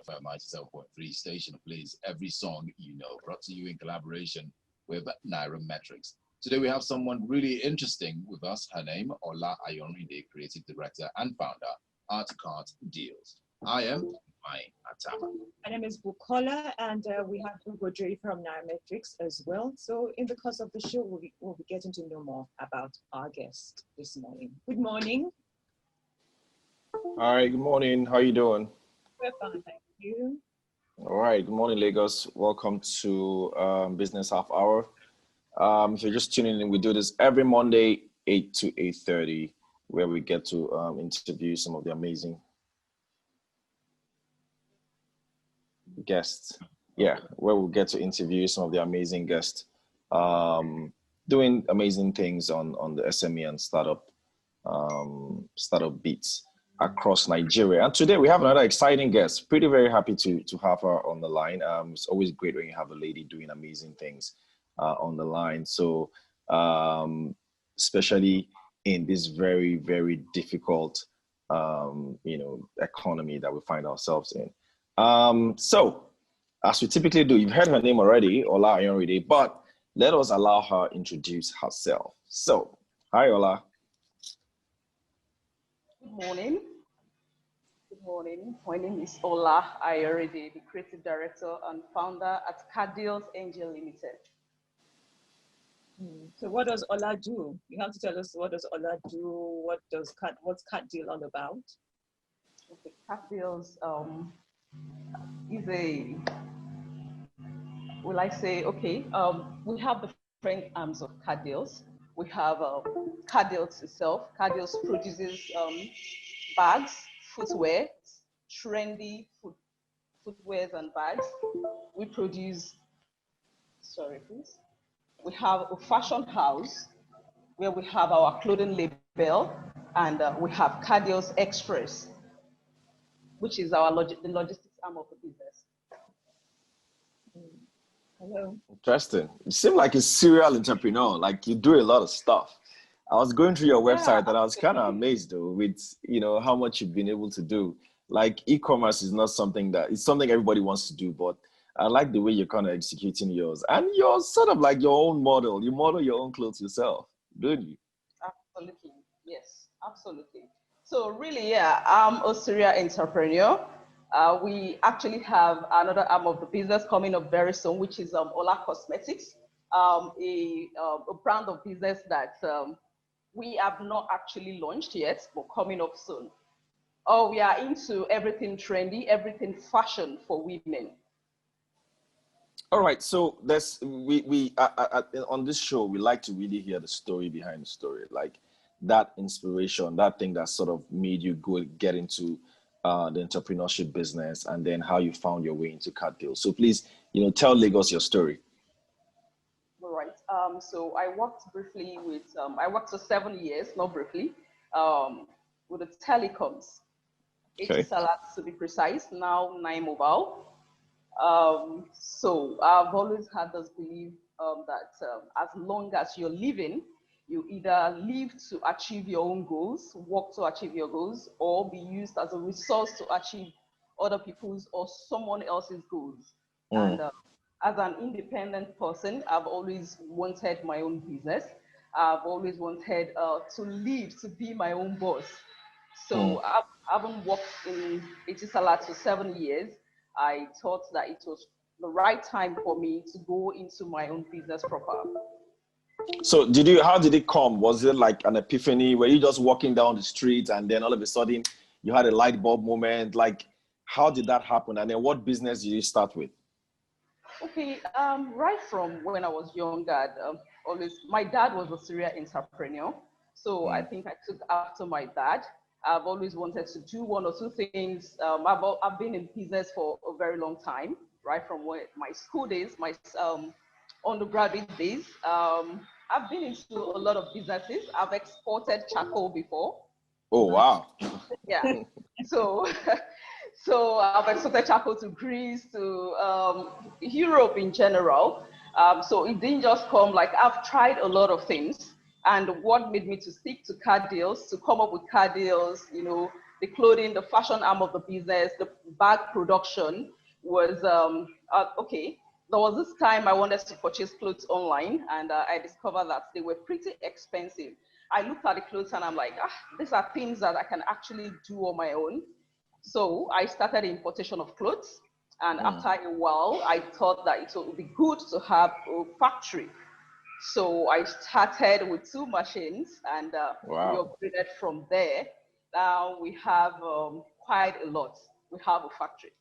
FM 97.3 station plays every song you know, brought to you in collaboration with Nairametrics. Today we have someone really interesting with us. Her name, Ola Ayorinde, creative director and founder at Cartdeals. I am Atama. My name is Bukola, and we have Ugo J from Nairametrics as well. So in the course of the show, we'll be getting to know more about our guest this morning. Good morning. All right, good morning. How are you doing? We're fine, thank you. All right, good morning, Lagos. Welcome to Business Half Hour. If you're just tuning in, we do this every Monday, 8 to 8:30, where we get to interview some of the amazing guests. Yeah, where we get to interview some of the amazing guests doing amazing things on the SME and startup beats across Nigeria. And today we have another exciting guest. Pretty very happy to have her on the line. It's always great when you have a lady doing amazing things on the line. So especially in this very, very difficult economy that we find ourselves in. So as we typically do, you've heard her name already, Ola Ayorinde, but let us allow her introduce herself. So, hi Ola. Good morning. Good morning. My name is Ola Ayorinde, the creative director and founder at Cartdeals Angel Limited. So what does Ola do? You have to tell us, what does Ola do? What's Cartdeal all about? Okay, Cartdeals is a, we have the different arms of Cartdeals. We have Cartdeals itself. Cartdeals produces bags, footwear, trendy footwears and bags. We produce, we have a fashion house where we have our clothing label, and we have Cartdeals Express, which is our the logistics arm of the business. Hello. Interesting. You seem like a serial entrepreneur, like you do a lot of stuff. I was going through your website and I was kind of amazed though with, how much you've been able to do. Like e-commerce is not something it's something everybody wants to do, but I like the way you're kind of executing yours. And you're sort of like your own model. You model your own clothes yourself, don't you? Absolutely. Yes, absolutely. So really, yeah, I'm a serial entrepreneur. We actually have another arm of the business coming up very soon, which is Ola Cosmetics, a brand of business that we have not actually launched yet, but coming up soon. We are into everything trendy, everything fashion for women. All right, so we on this show, we like to really hear the story behind the story, like that inspiration, that thing that sort of made you get into the entrepreneurship business, and then how you found your way into Cartdeals. So please, tell Lagos your story. All right. So I worked briefly with, I worked for 7 years, not briefly, with the telecoms. Okay. Etisalat to be precise, now 9 Mobile. So I've always had this belief that as long as you're living, you either live to achieve your own goals, work to achieve your goals, or be used as a resource to achieve other people's or someone else's goals. And as an independent person, I've always wanted my own business. I've always wanted to live, to be my own boss. So I haven't worked in Etisalat for 7 years. I thought that it was the right time for me to go into my own business proper. So how did it come? Was it like an epiphany? Were you just walking down the street and then all of a sudden you had a light bulb moment? Like, how did that happen? And then what business did you start with? Okay, right from when I was younger, my dad was a serial entrepreneur. So I think I took after my dad. I've always wanted to do one or two things. I've been in business for a very long time, right from my school days, my undergraduate days. I've been into a lot of businesses. I've exported charcoal before. Oh, wow. Yeah. So I've exported charcoal to Greece, to Europe in general. So it didn't just come, like I've tried a lot of things. And what made me to stick to Cartdeals, to come up with Cartdeals, the clothing, the fashion arm of the business, the bag production was, okay. There was this time I wanted to purchase clothes online, and I discovered that they were pretty expensive. I looked at the clothes and I'm like, these are things that I can actually do on my own. So I started the importation of clothes. And after a while, I thought that it would be good to have a factory. So I started with 2 machines, and we upgraded from there. Now we have quite a lot. We have a factory.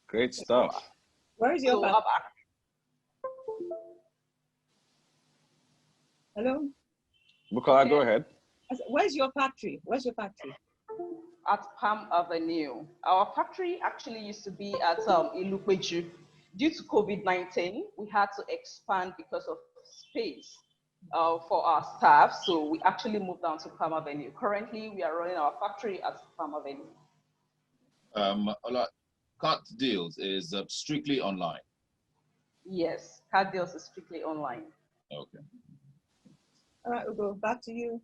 Great stuff. Where is your factory? Hello? Bukola, go ahead. Where's your factory? Where's your factory? At Palm Avenue. Our factory actually used to be at Ilupeju. Due to COVID-19, we had to expand because of space for our staff. So we actually moved down to Palm Avenue. Currently, we are running our factory at Palm Avenue. Ola, Cartdeals is strictly online. Yes, Cartdeals is strictly online. Okay. All right, we'll go back to you.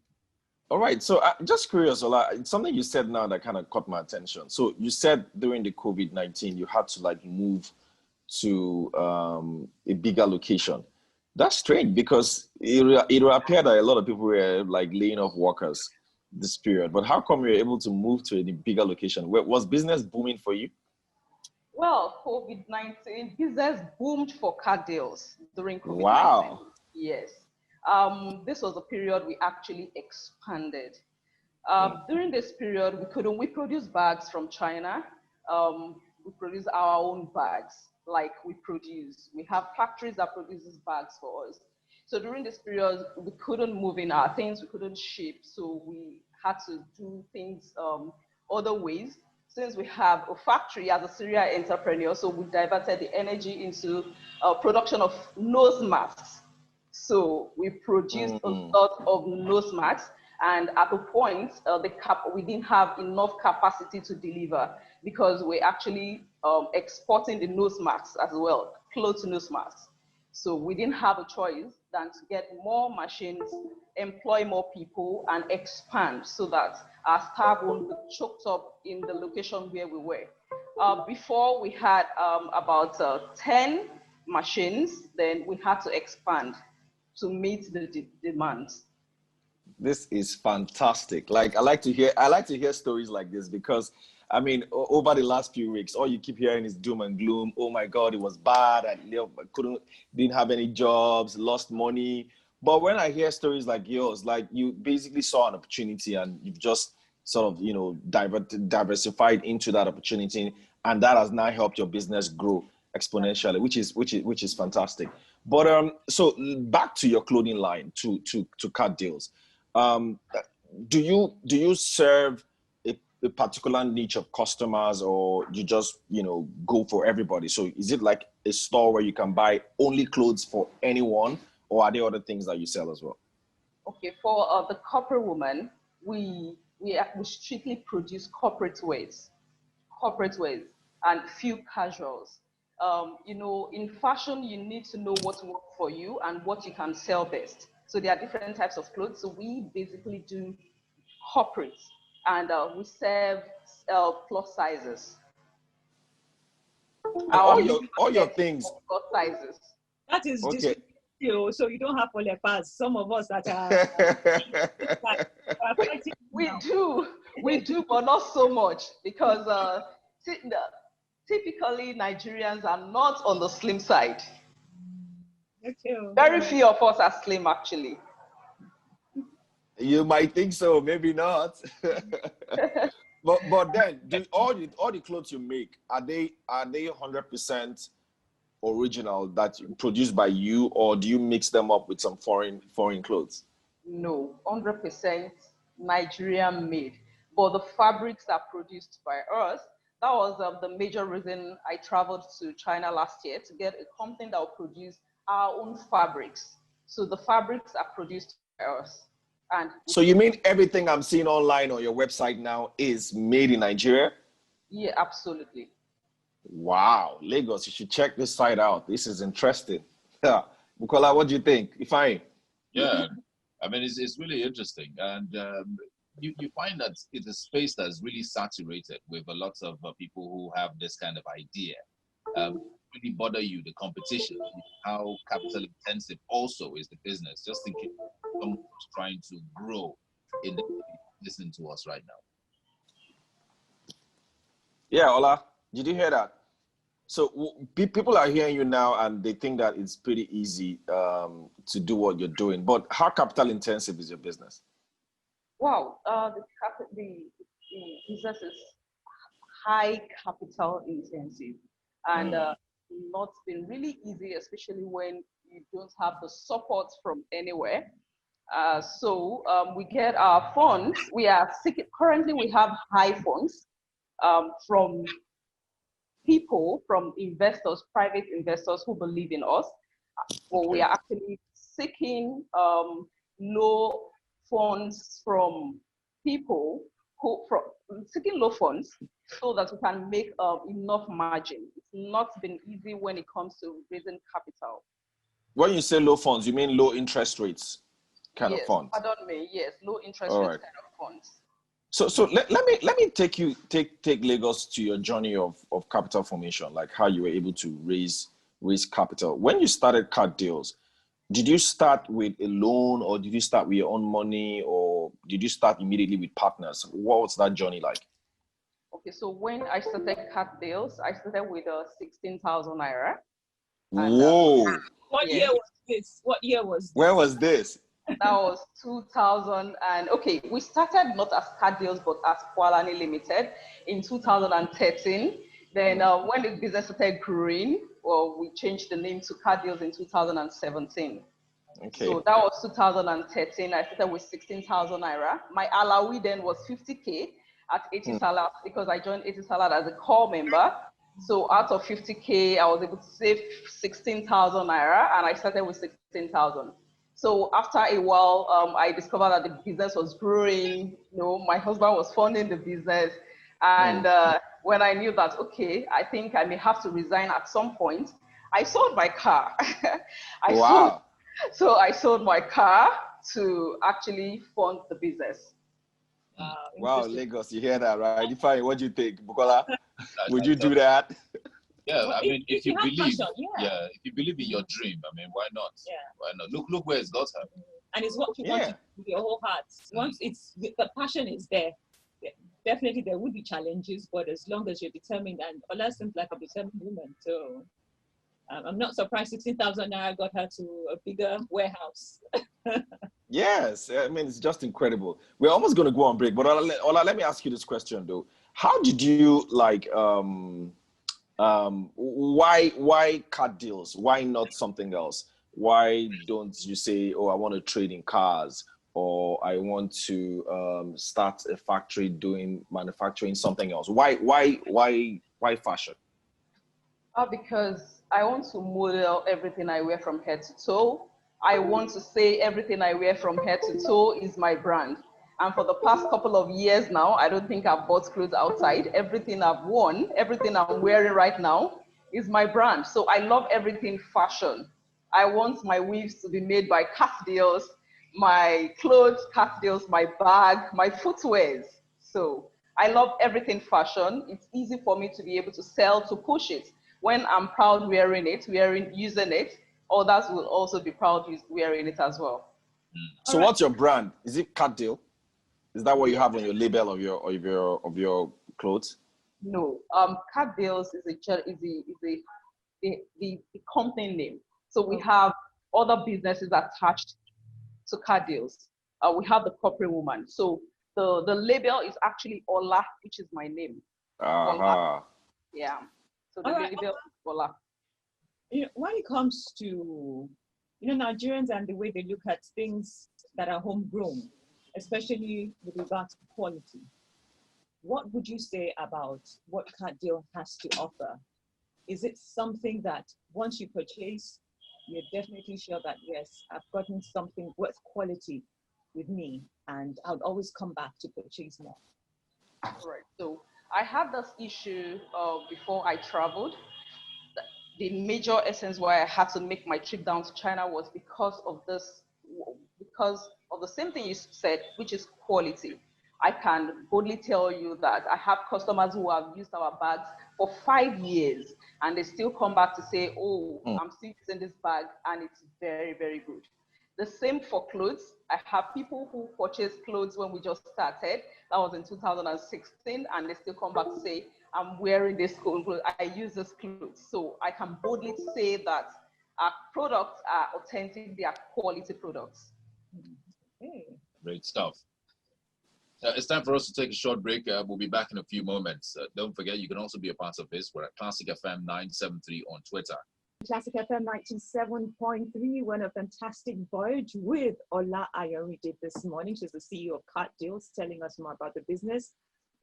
All right, so just curious, Ola, something you said now that kind of caught my attention. So you said during the COVID-19, you had to like move to a bigger location. That's strange because it will appear that a lot of people were like laying off workers this period. But how come you're able to move to a bigger location? Was business booming for you? Well, COVID-19, business boomed for Cartdeals during COVID-19. Wow. Yes. This was a period we actually expanded. During this period, we produce bags from China. We produce our own bags, like we have factories that produces bags for us. So during this period, we couldn't move in our things, we couldn't ship. So we had to do things other ways. Since we have a factory as a serial entrepreneur, so we diverted the energy into production of nose masks. So we produced a lot of nose masks, and at a point, we didn't have enough capacity to deliver because we're actually exporting the nose masks as well, clothes nose masks. So we didn't have a choice than to get more machines, employ more people, and expand so that our staff won't be choked up in the location where we were. Before we had about 10 machines, then we had to expand to meet the demands. This is fantastic. Like I like to hear stories like this because I mean, over the last few weeks, all you keep hearing is doom and gloom. Oh my God, it was bad. I didn't have any jobs, lost money. But when I hear stories like yours, like you basically saw an opportunity and you've just sort of, diversified into that opportunity, and that has now helped your business grow exponentially, which is fantastic. But so back to your clothing line, to Cartdeals. Do you serve a particular niche of customers, or you just go for everybody? So is it like a store where you can buy only clothes for anyone, or are there other things that you sell as well? Okay, for the corporate woman, we strictly produce corporate wears, and few casuals. In fashion, you need to know what works for you and what you can sell best. So there are different types of clothes. So we basically do corporates, and we serve plus sizes. All your things. Plus sizes. That is okay. So you don't have polypas. Some of us that are we do, but not so much because typically Nigerians are not on the slim side. Okay. Very few of us are slim, actually. You might think so, maybe not. but then, all the clothes you make, are they 100% original that produced by you, or do you mix them up with some foreign clothes? No, 100% Nigerian made. But the fabrics are produced by us. That was the major reason I traveled to China last year, to get a company that will produce our own fabrics. So the fabrics are produced by us. And so you mean everything I'm seeing online on your website now is made in Nigeria? Yeah, absolutely. Wow, Lagos, you should check this site out. This is interesting. Yeah. Bukola, what do you think? Ifeanyi? Yeah, I mean, it's really interesting. And you find that it's a space that's really saturated with a lot of people who have this kind of idea. Really bother you, the competition, how capital intensive also is the business, just in case someone's trying to grow in the listening to us right now. Yeah, Ola, did you hear that? So people are hearing you now and they think that it's pretty easy to do what you're doing, but how capital intensive is your business? Wow, the business is high capital intensive, and not been really easy, especially when you don't have the support from anywhere. So we get our funds. We are seeking, currently we have high funds from people, from investors, private investors who believe in us. Well, we are actually seeking low funds from people who, seeking low funds so that we can make enough margin. It's not been easy when it comes to raising capital. When you say low funds, you mean low interest rates kind of funds? Pardon me, yes, low interest rates kind of funds. So let me take Lagos to your journey of capital formation, like how you were able to raise capital. When you started Cartdeals, did you start with a loan, or did you start with your own money, or did you start immediately with partners? What was that journey like? Okay, so when I started Cartdeals, I started with 16,000 naira. And, whoa! What year was this? What year was this? Where was this? That was 2000, and okay, we started not as Cartdeals but as Kwalani Limited in 2013. Then when the business started growing, well, we changed the name to Cartdeals in 2017. Okay. So that was 2013. I started with 16,000 naira. My alawi then was 50K at 80 Salad because I joined 80 Salad as a core member. So out of 50K, I was able to save 16,000 naira, and I started with 16,000. So after a while, I discovered that the business was growing. You know, my husband was funding the business, and when I knew that, okay, I think I may have to resign at some point, I sold my car. So I sold my car to actually fund the business. Wow, Lagos, you hear that, right? Ifeanyi, what do you think, Bukola? Would you do that? Yeah, I mean, if you believe, passion, if you believe in your dream, I mean, why not? Yeah. Why not? Look where it's got her. And it's what you want to do with your whole heart. Once the passion is there, definitely there will be challenges, but as long as you're determined, and Ola seems like a determined woman, so I'm not surprised 16,000 naira got her to a bigger warehouse. Yes, I mean, it's just incredible. We're almost going to go on break, but Ola, let me ask you this question though. How did you why Cartdeals? Why not something else? Why don't you say, oh, I want to trade in cars, or I want to start a factory doing manufacturing something else? Why fashion? Because I want to model everything I wear from head to toe. I want to say everything I wear from head to toe is my brand. And for the past couple of years now, I don't think I've bought clothes outside. Everything I've worn, everything I'm wearing right now is my brand. So I love everything fashion. I want my weaves to be made by Cartdeals, my clothes, Cartdeals, my bag, my footwears. So I love everything fashion. It's easy for me to be able to sell, to push it. When I'm proud wearing it, using it, others will also be proud wearing it as well. So what's your brand? Is it Cartdeal? Is that what you have on your label of your clothes? No, Cartdeals is the company name. So we have other businesses attached to Cartdeals. We have the corporate woman. So the label is actually Ola, which is my name. Ola. Yeah. So the label is Ola. When it comes to Nigerians and the way they look at things that are homegrown, especially with regard to quality, what would you say about what Cartdeal has to offer? Is it something that once you purchase, you're definitely sure that, yes, I've gotten something worth quality with me, and I'll always come back to purchase more? Right. So I had this issue before I traveled. The major essence why I had to make my trip down to China was because of the same thing you said, which is quality. I can boldly tell you that I have customers who have used our bags for 5 years and they still come back to say, oh, I'm still using this bag and it's very, very good. The same for clothes. I have people who purchased clothes when we just started. That was in 2016, and they still come back to say, I'm wearing this clothes, I use this clothes. So I can boldly say that our products are authentic, they are quality products. Okay. Great stuff. It's time for us to take a short break. We'll be back in a few moments. Don't forget, you can also be a part of this. We're at Classic FM 973 on Twitter. Classic FM 97.3 went a fantastic voyage with Ola Ayorinde this morning. She's the CEO of Cartdeals, telling us more about the business.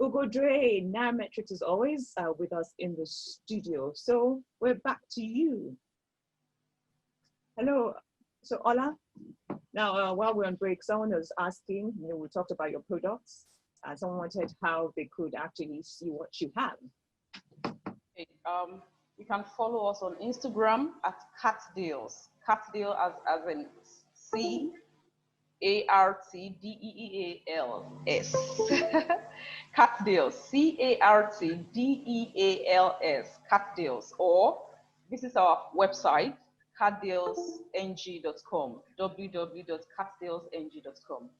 Ugo Dre, Nairametrics is always with us in the studio. So we're back to you. Hello. So Ola, now while we're on break, someone was asking, we talked about your products. Someone wanted how they could actually see what you have. Okay, you can follow us on Instagram at Cartdeals. Cartdeal as in C-A-R-T-D-E-E-A-L-S. Cartdeals, C-A-R-T-D-E-A-L-S, Cartdeals. Or visit our website, cartdealsng.com, www.cartdealsng.com.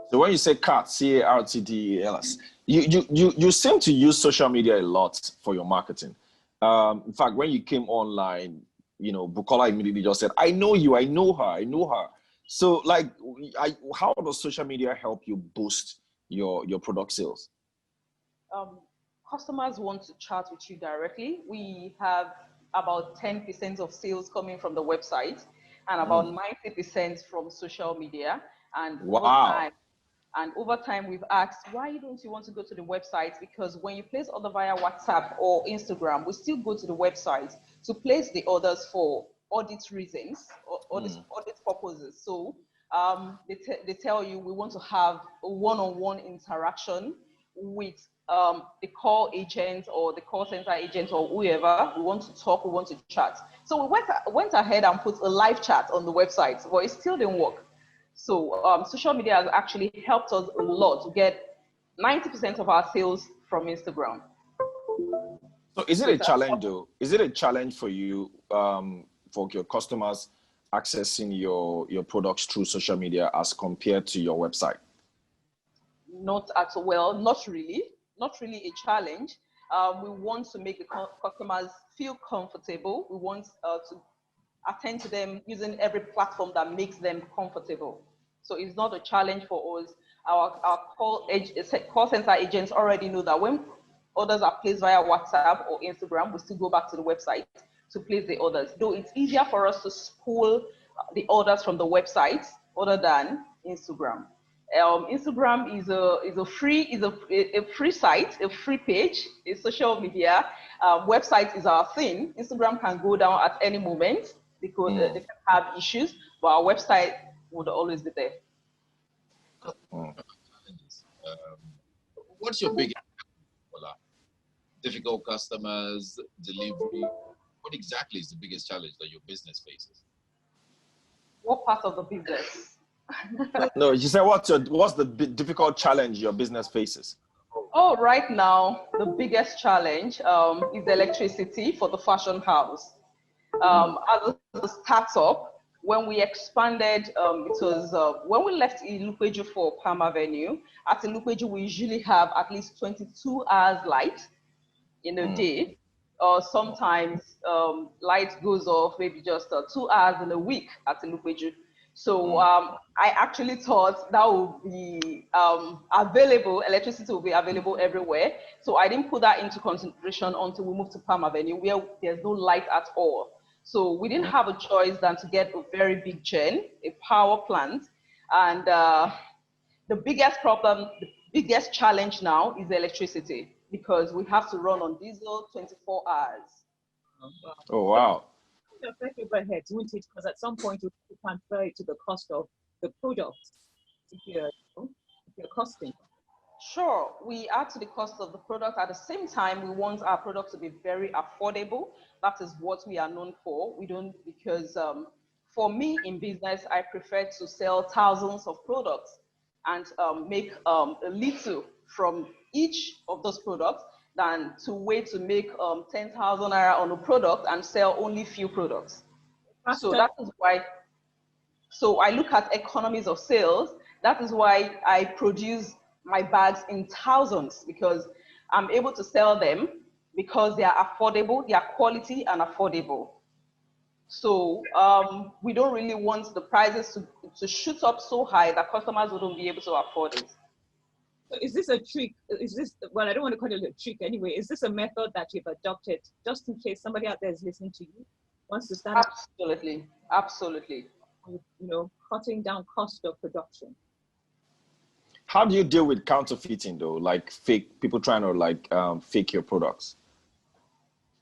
So when you say CART, C-A-R-T-D-E-L-S, you seem to use social media a lot for your marketing. In fact, when you came online, Bukola immediately just said, I know you, I know her. So like, how does social media help you boost your product sales? Customers want to chat with you directly. We have about 10% of sales coming from the website and about 90% from social media. And wow. over time, we've asked, why don't you want to go to the website? Because when you place order via WhatsApp or Instagram, we still go to the website to place the orders for audit reasons or audit purposes. So they tell you we want to have a one-on-one interaction with the call agent or the call center agent or whoever. We want to talk, we want to chat. So we went ahead and put a live chat on the website, but it still didn't work. So social media has actually helped us a lot to get 90% of our sales from Instagram. So is it a challenge though? Is it a challenge for you, for your customers accessing your products through social media as compared to your website? Not really a challenge. We want to make the customers feel comfortable. We want to attend to them using every platform that makes them comfortable. So it's not a challenge for us. Our call center agents already know that when orders are placed via WhatsApp or Instagram, we still go back to the website to place the orders. Though it's easier for us to spool the orders from the website other than Instagram. Instagram is a free site, a free page, a social media. Website is our thing. Instagram can go down at any moment because they can have issues, but our website would always be there. What's your biggest difficult customers, delivery? What exactly is the biggest challenge that your business faces? What part of the business? No, you said what's the difficult challenge your business faces? Oh, right now, the biggest challenge is electricity for the fashion house. As a startup, when we expanded, it was when we left Ilupeju for Palm Avenue. At Ilupeju, we usually have at least 22 hours light in a day. Sometimes light goes off maybe just 2 hours in a week at Ilupeju. So I actually thought that would be available, electricity will be available everywhere. So I didn't put that into consideration until we moved to Palm Avenue, where there's no light at all. So we didn't have a choice than to get a very big gen, a power plant. And the biggest problem, the biggest challenge now is electricity, because we have to run on diesel 24 hours. Oh, wow. Affect overheads, won't it? Because at some point you transfer it to the cost of the product if you're costing. Sure, we add to the cost of the product. At the same time, we want our product to be very affordable. That is what we are known for. We don't, because for me in business, I prefer to sell thousands of products and make a little from each of those products than to wait to make 10,000 naira on a product and sell only few products. So that is why, so I look at economies of sales. That is why I produce my bags in thousands, because I'm able to sell them because they are affordable, they are quality and affordable. So we don't really want the prices to shoot up so high that customers wouldn't be able to afford it. So is this a trick? Is this, well, I don't want to call it a trick anyway. Is this a method that you've adopted just in case somebody out there is listening to you, wants to start? Absolutely, absolutely. You know, cutting down cost of production. How do you deal with counterfeiting though? Like fake people trying to like fake your products?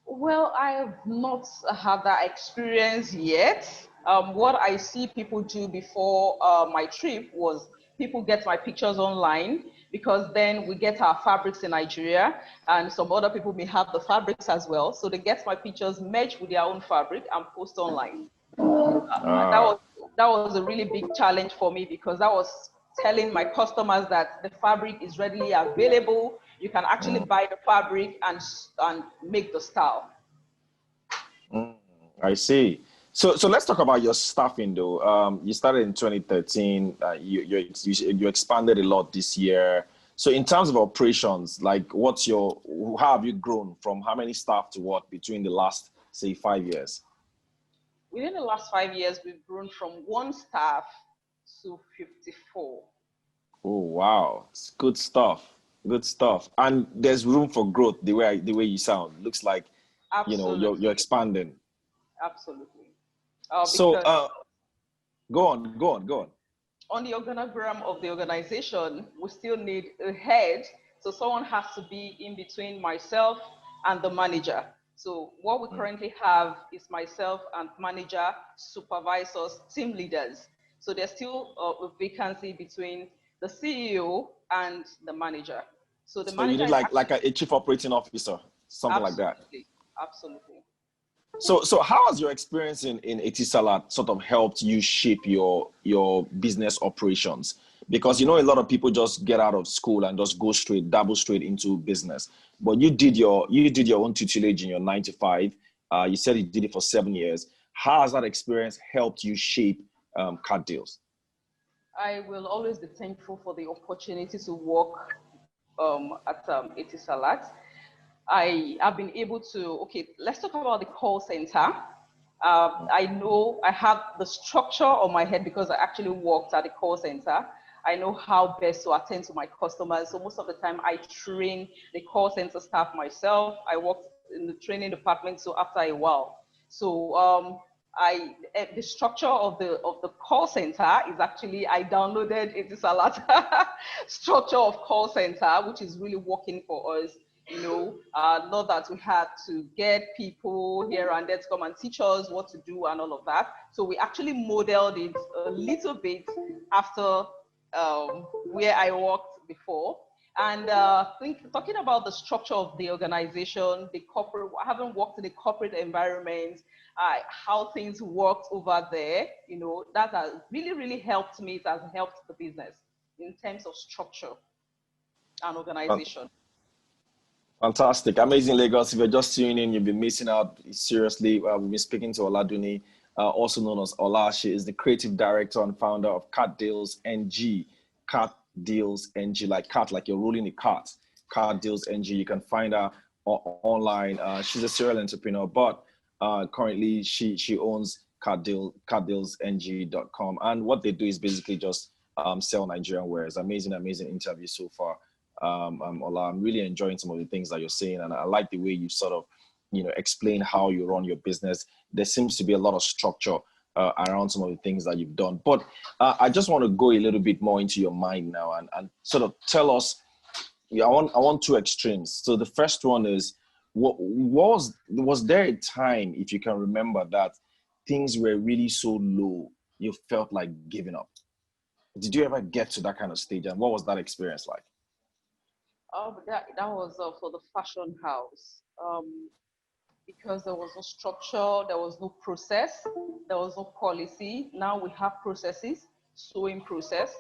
Well, I have not had that experience yet. What I see people do before my trip was people get my pictures online, because then we get our fabrics in Nigeria and some other people may have the fabrics as well. So they get my pictures, merge with their own fabric and post online. That was a really big challenge for me, because that was telling my customers that the fabric is readily available. You can actually buy the fabric and make the style. I see. So let's talk about your staffing though. You started in 2013. You expanded a lot this year. So in terms of operations, like how have you grown from how many staff to what between the last, say, 5 years? Within the last 5 years, we've grown from 1 staff to 54. Oh, wow. It's good stuff. Good stuff. And there's room for growth the way you sound. Looks like, Absolutely. you're expanding. Absolutely. Go on. On the organogram of the organization, we still need a head. So someone has to be in between myself and the manager. So what we currently have is myself and manager, supervisors, team leaders. So there's still a vacancy between the CEO and the manager. So the manager you need like a chief operating officer, something like that. Absolutely. So how has your experience in Etisalat sort of helped you shape your business operations? Because a lot of people just get out of school and just dabble straight into business. But you did your own tutelage in your 9 to 5. You said you did it for 7 years. How has that experience helped you shape Cartdeals? I will always be thankful for the opportunity to work at Etisalat. I have been able to, let's talk about the call center. I know I have the structure on my head because I actually worked at the call center. I know how best to attend to my customers. So most of the time I train the call center staff myself. I worked in the training department. So after a while, so the structure of the call center is actually, I downloaded Etisalat structure of call center, which is really working for us. Not that we had to get people here and there to come and teach us what to do and all of that. So we actually modeled it a little bit after where I worked before. And talking about the structure of the organization, the corporate, I haven't worked in the corporate environment, how things worked over there, that has really, really helped me. It has helped the business in terms of structure and organization. Fantastic. Amazing, Lagos. If you're just tuning in, you'll be missing out. Seriously, we've been speaking to Oladuni, also known as Ola. She is the creative director and founder of Cartdeals NG. Cartdeals NG, like cart, like you're rolling a cart. Cartdeals NG. You can find her online. She's a serial entrepreneur, but currently she owns cartdealsng.com. And what they do is basically just sell Nigerian wares. Amazing interview so far. Ola, I'm really enjoying some of the things that you're saying, and I like the way you sort of, explain how you run your business. There seems to be a lot of structure around some of the things that you've done. But I just want to go a little bit more into your mind now and sort of tell us. I want two extremes. So the first one is, was there a time, if you can remember, that things were really so low you felt like giving up? Did you ever get to that kind of stage, and what was that experience like? That was for the fashion house, because there was no structure, there was no process, there was no policy. Now we have processes, sewing process,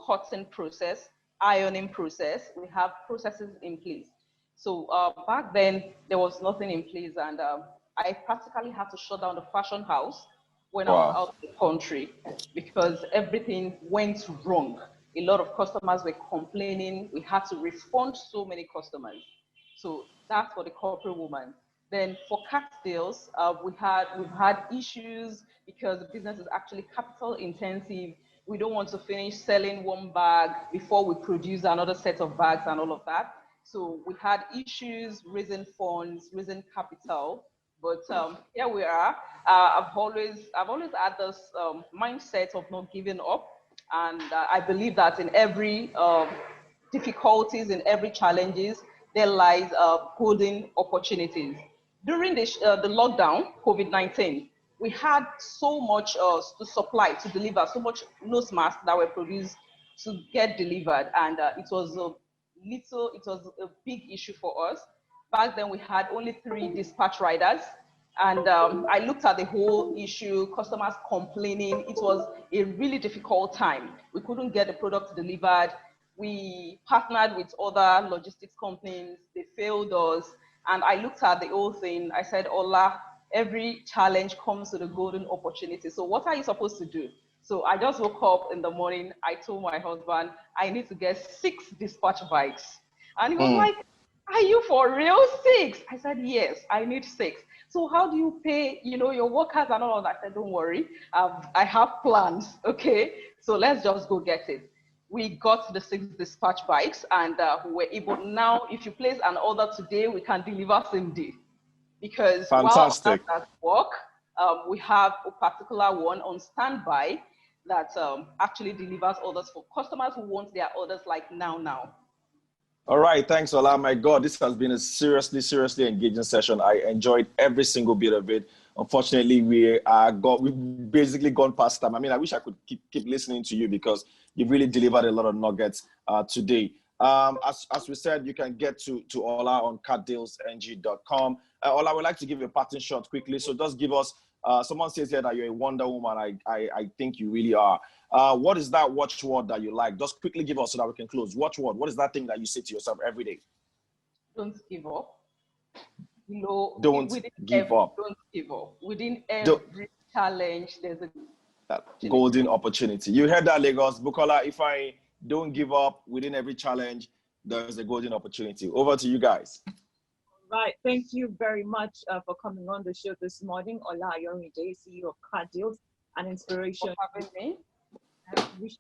cotton process, ironing process. We have processes in place. So back then, there was nothing in place, and I practically had to shut down the fashion house when I was out of the country because everything went wrong. A lot of customers were complaining. We had to refund so many customers. So that's for the corporate woman. Then for Cartdeals, we've had issues because the business is actually capital intensive. We don't want to finish selling one bag before we produce another set of bags and all of that. So we had issues raising funds, raising capital. But here we are. I've always had this mindset of not giving up, and I believe that in every difficulties, in every challenges, there lies golden opportunities. During the lockdown, COVID-19, we had so much to supply, to deliver, so much nose masks that were produced to get delivered, and it was a big issue for us. Back then, we had only 3 dispatch riders, and I looked at the whole issue, customers complaining. It was a really difficult time. We couldn't get the product delivered. We partnered with other logistics companies. They failed us. And I looked at the whole thing. I said, Ola, every challenge comes with a golden opportunity. So what are you supposed to do? So I just woke up in the morning. I told my husband, I need to get 6 dispatch bikes. And he was like, are you for real? 6? I said, yes, I need 6. So how do you pay, your workers and all of that? I said, don't worry, I have plans, okay? So let's just go get it. We got the 6 dispatch bikes, and we were able, now if you place an order today, we can deliver same day. Because fantastic. While at work, we have a particular one on standby that actually delivers orders for customers who want their orders like now. All right, thanks, Ola. My God, this has been a seriously engaging session. I enjoyed every single bit of it. Unfortunately, we've basically gone past time. I mean, I wish I could keep listening to you because you've really delivered a lot of nuggets today. As we said, you can get to Ola on cartdealsng.com. Ola, I would like to give you a parting shot quickly. So just give us, someone says here that you're a Wonder Woman. I think you really are. What is that watchword that you like? Just quickly give us so that we can close. Watchword. What is that thing that you say to yourself every day? Don't give up. Don't give up. Don't give up. Within every challenge, there's a golden opportunity. You heard that, Lagos. Bukola, if I don't give up within every challenge, there's a golden opportunity. Over to you guys. Right. Thank you very much for coming on the show this morning. Ola Ayorinde, CEO of Cartdeals, an inspiration. For having me. I wish